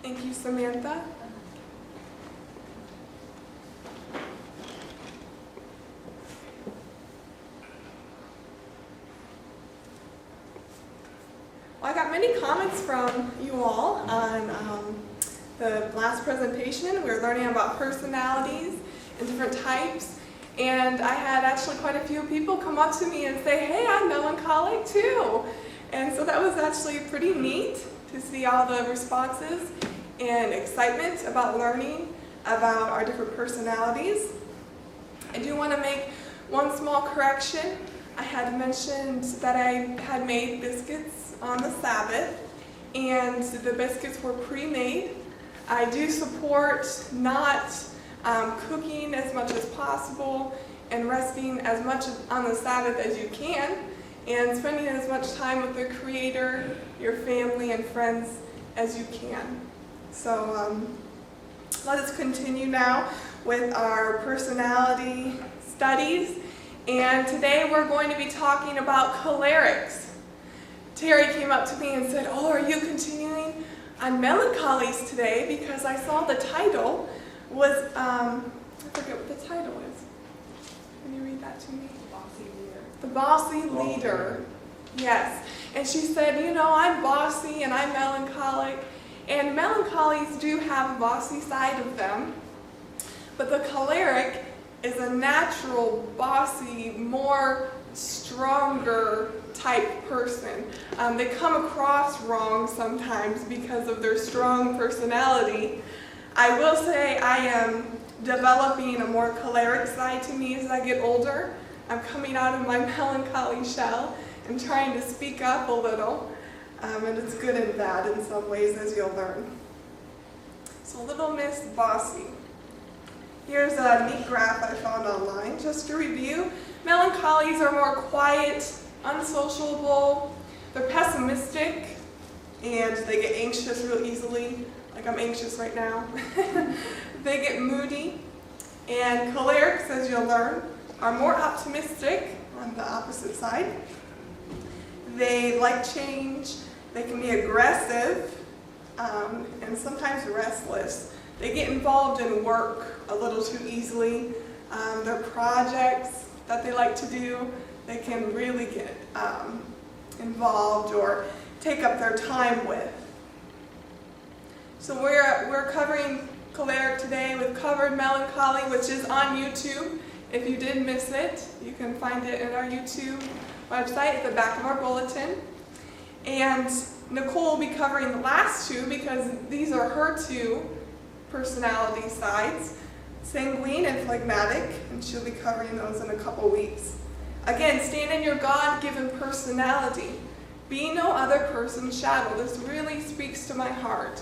Thank you, Samantha. Well, I got many comments from you all on the last presentation. We were learning about personalities and different types. And I had actually quite a few people come up to me and say, hey, I'm melancholic too. And so that was actually pretty neat to see all the responses and excitement about learning about our different personalities. I do want to make one small correction. I had mentioned that I had made biscuits on the Sabbath, and the biscuits were pre-made. I do support not cooking as much as possible and resting as much on the Sabbath as you can, and spending as much time with the Creator, your family, and friends as you can. So let us continue now with our personality studies. And today we're going to be talking about cholerics. Terry came up to me and said, oh, are you continuing on melancholies today? Because I saw the title was, I forget what the title is. Can you read that to me? Bossy leader. The bossy leader. Yes. And she said, you know, I'm bossy and I'm melancholic. And melancholies do have a bossy side of them. But the choleric is a natural, bossy, more stronger type person. They come across wrong sometimes because of their strong personality. I will say I am developing a more choleric side to me as I get older. I'm coming out of my melancholy shell and trying to speak up a little. And it's good and bad in some ways, as you'll learn. So Little Miss Bossy. Here's a neat graph I found online. Just to review, melancholies are more quiet, unsociable, they're pessimistic, and they get anxious real easily, like I'm anxious right now. They get moody, and cholerics, as you'll learn, are more optimistic on the opposite side. They like change, they can be aggressive, and sometimes restless. They get involved in work a little too easily. Their projects that they like to do, they can really get involved or take up their time with. So we're covering choleric today. We've covered melancholy, which is on YouTube. If you did miss it, you can find it in our YouTube website at the back of our bulletin. And Nicole will be covering the last two because these are her two personality sides, sanguine and phlegmatic, and she'll be covering those in a couple weeks. Again, stand in your God-given personality. Be no other person's shadow. This really speaks to my heart.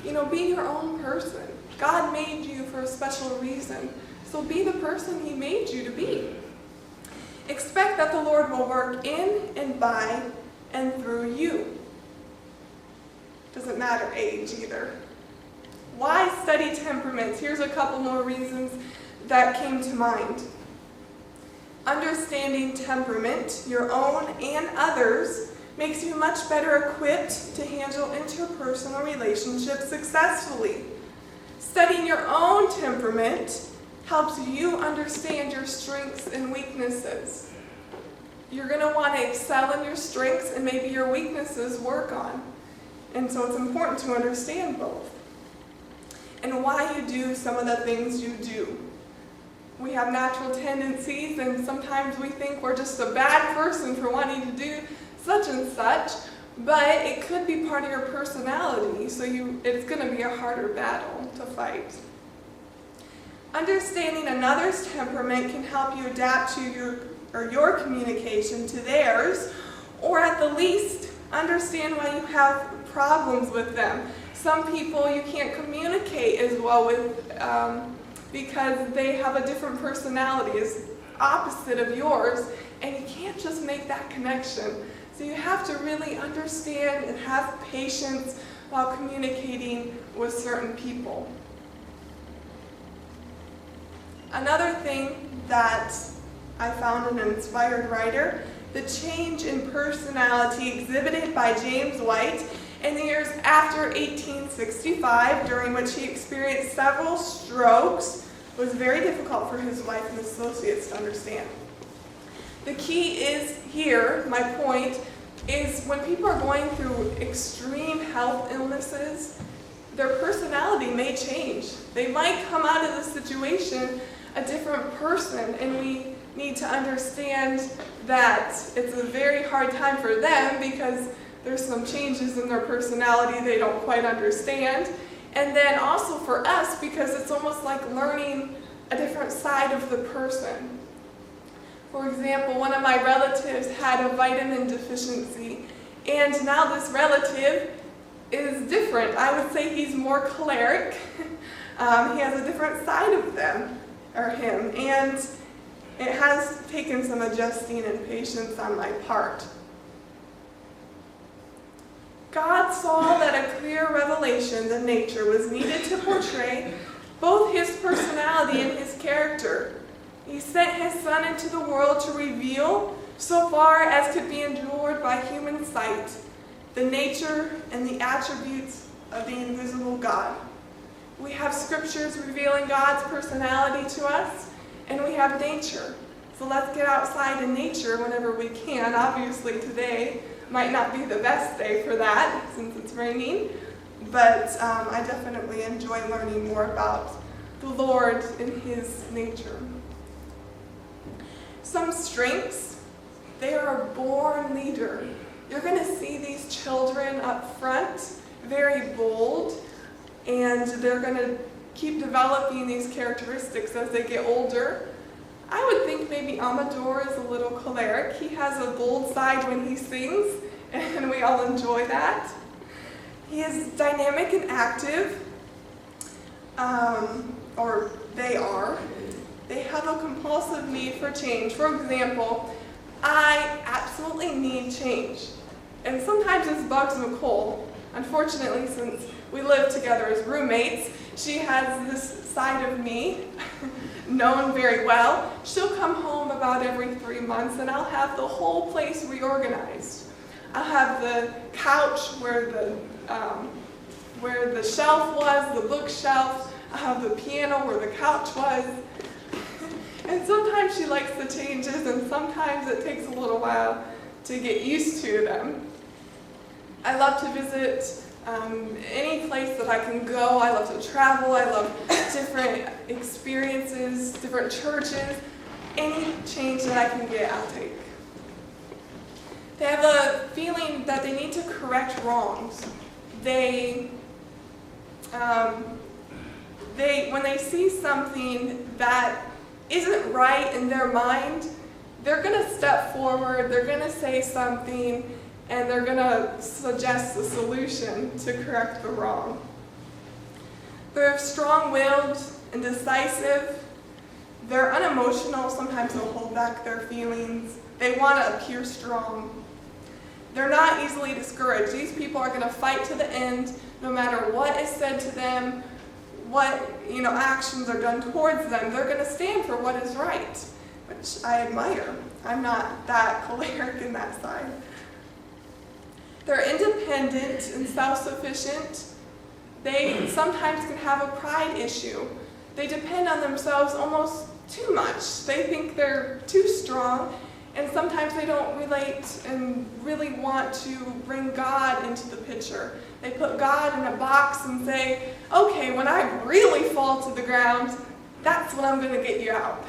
You know, be your own person. God made you for a special reason, so be the person He made you to be. Expect that the Lord will work in and by and through you. Doesn't matter age either. Why study temperaments? Here's a couple more reasons that came to mind. Understanding temperament, your own and others, makes you much better equipped to handle interpersonal relationships successfully. Studying your own temperament helps you understand your strengths and weaknesses. You're going to want to excel in your strengths and maybe your weaknesses work on. And so it's important to understand both. And why you do some of the things you do. We have natural tendencies, and sometimes we think we're just a bad person for wanting to do such and such, but it could be part of your personality, so it's going to be a harder battle to fight. Understanding another's temperament can help you adapt to your communication to theirs, or at the least, understand why you have problems with them. Some people you can't communicate as well with because they have a different personality, is opposite of yours, and you can't just make that connection. So you have to really understand and have patience while communicating with certain people. Another thing that I found in an inspired writer, the change in personality exhibited by James White In the years after 1865, during which he experienced several strokes, it was very difficult for his wife and associates to understand. The key is here, my point, is when people are going through extreme health illnesses, their personality may change. They might come out of the situation a different person, and we need to understand that it's a very hard time for them because there's some changes in their personality they don't quite understand. And then also for us, because it's almost like learning a different side of the person. For example, one of my relatives had a vitamin deficiency, and now this relative is different. I would say he's more choleric. He has a different side of him, and it has taken some adjusting and patience on my part. God saw that a clear revelation of nature was needed to portray both his personality and his character. He sent his Son into the world to reveal, so far as could be endured by human sight, the nature and the attributes of the invisible God. We have scriptures revealing God's personality to us, and we have nature. So let's get outside in nature whenever we can. Obviously today might not be the best day for that since it's raining, but I definitely enjoy learning more about the Lord and his nature. Some strengths, they are a born leader. You're going to see these children up front, very bold, and they're going to keep developing these characteristics as they get older. I would think maybe Amador is a little choleric. He has a bold side when he sings, and we all enjoy that. He is dynamic and active, or they are. They have a compulsive need for change. For example, I absolutely need change. And sometimes this bugs Nicole. Unfortunately, since we live together as roommates, she has this side of me known very well. She'll come home about every 3 months and I'll have the whole place reorganized. I'll have the couch where the shelf was, the bookshelf. I'll have the piano where the couch was. And sometimes she likes the changes, and sometimes it takes a little while to get used to them. I love to visit any place that I can go. I love to travel. I love different experiences, different churches. Any change that I can get, I'll take. They have a feeling that they need to correct wrongs. When they see something that isn't right in their mind, they're going to step forward, they're going to say something, and they're going to suggest a solution to correct the wrong. They're strong-willed and decisive. They're unemotional. Sometimes they'll hold back their feelings. They want to appear strong. They're not easily discouraged. These people are going to fight to the end, no matter what is said to them, what actions are done towards them. They're going to stand for what is right, which I admire. I'm not that choleric in that side. They're independent and self-sufficient. They sometimes can have a pride issue. They depend on themselves almost too much. They think they're too strong, and sometimes they don't relate and really want to bring God into the picture. They put God in a box and say, okay, when I really fall to the ground, that's when I'm going to get you out.